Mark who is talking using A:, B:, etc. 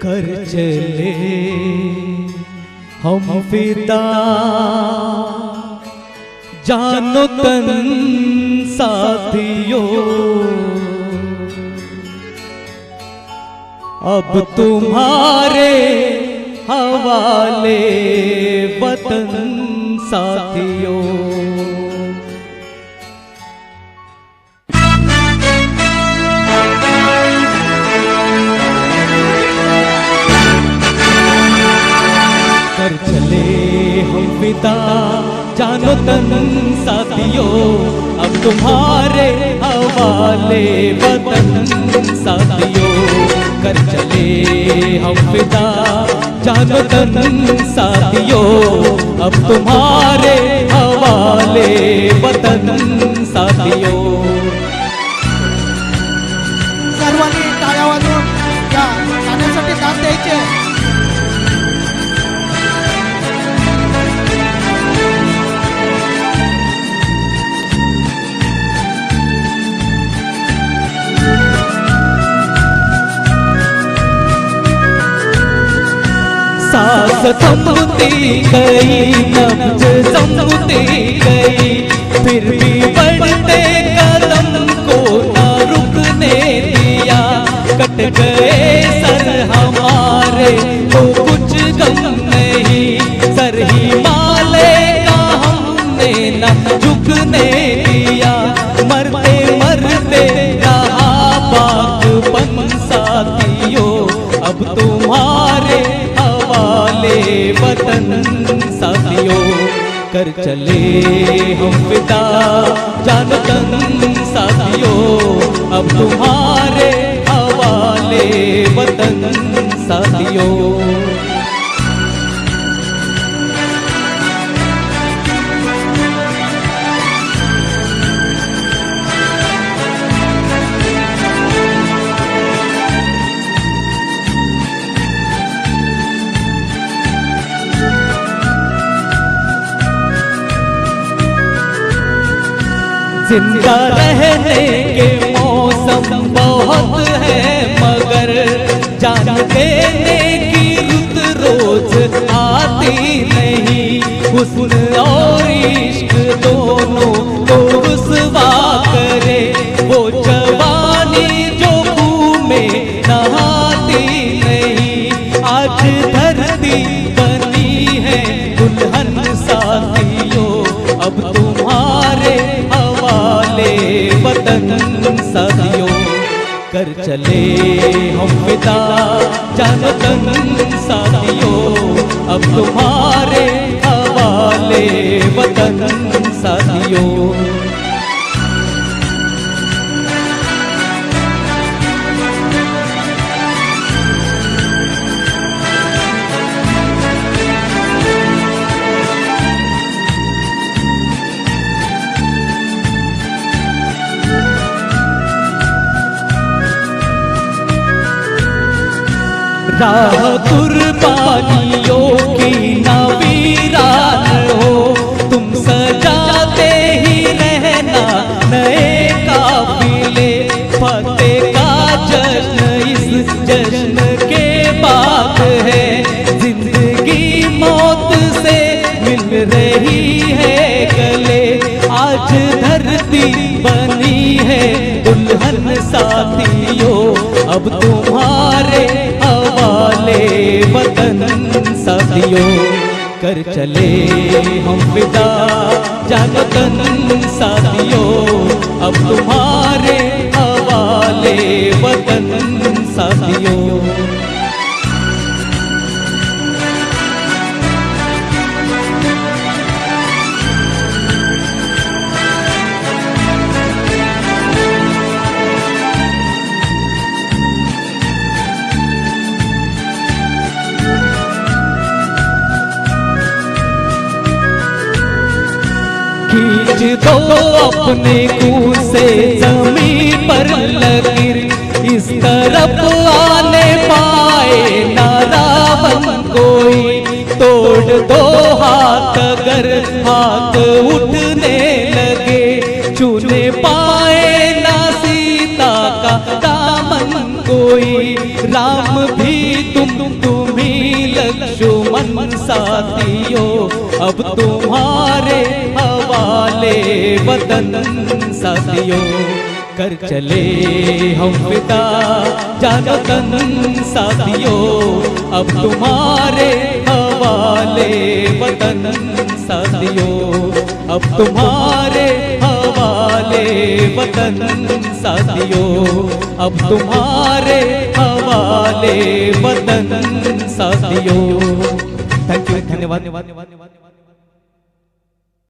A: कर चले हम फिदा जानो तन साथियों, अब तुम्हारे हवाले वतन साथियों। कर चले हम फिदा जानो तन साथियों, अब तुम्हारे हवाले वतन साथियों। कर चले हम फिदा जानो तन साथियों, अब तुम्हारे हवाले वतन साथियों।
B: सर्वांनी टाळ्या वाजवून या गाण्यासाठी दाद द्यायचे।
A: सांस थमती गई, नब्ज समती गई, फिर भी बढ़ते कदम को न रुकने दिया। कट गए सर हमारे तो कुछ गम नहीं, सर हिमालय का हमने न झुकने दिया। मरते मरते रहा बागपन साथियों, अब तुम्हारे वतन साथियों। कर चले हम फिदा जानो तन साथियों, अब तुम्हारे हवाले वतन साथियों। जिंदा रहने के मौसम बहुत है, मगर जान देने की रुत रोज आती नहीं। हुस्न और इश्क दोनों को रुसवा करे, वो जवानी जो खून में नहाती नहीं। आज धरती बनी है दुल्हन साथियों, अब तुम्हारे वतन साथियों। कर चले हम फिदा जानो तन साथियों, अब तुम्हारे हवाले वतन साथियों। राह कुर्बानियों की ना वीरान हो, तुम सजाते ही रहना नए काफिले। फतेह का जश्न इस जश्न के बाद है, जिंदगी मौत से मिल रही है गले। आज धरती बनी है दुल्हन साथियों, अब तुम्हारे वतन साथियों। कर चले हम फिदा जानो तन साथियों, अब तुम्हारे हवाले वतन साथियों। खींच दो अपने खून से जमीन पर लकीर, इस तरफ आने पाए ना रावण कोई। तोड़ दो हाथ अगर हाथ उठने लगे, छूने पाए ना सीता का दामन को। कोई, राम भी तुम्ही लक्ष्मण साथियों, अब तुम्हारे हवाले वतन साथियों। कर चले हम फिदा जानो तन साथियों, अब तुम्हारे हवाले वतन साथियों, अब तुम्हारे हवाले वतन साथियों, अब तुम्हारे हवाले वतन साथियों। थैंक यू, धन्यवाद।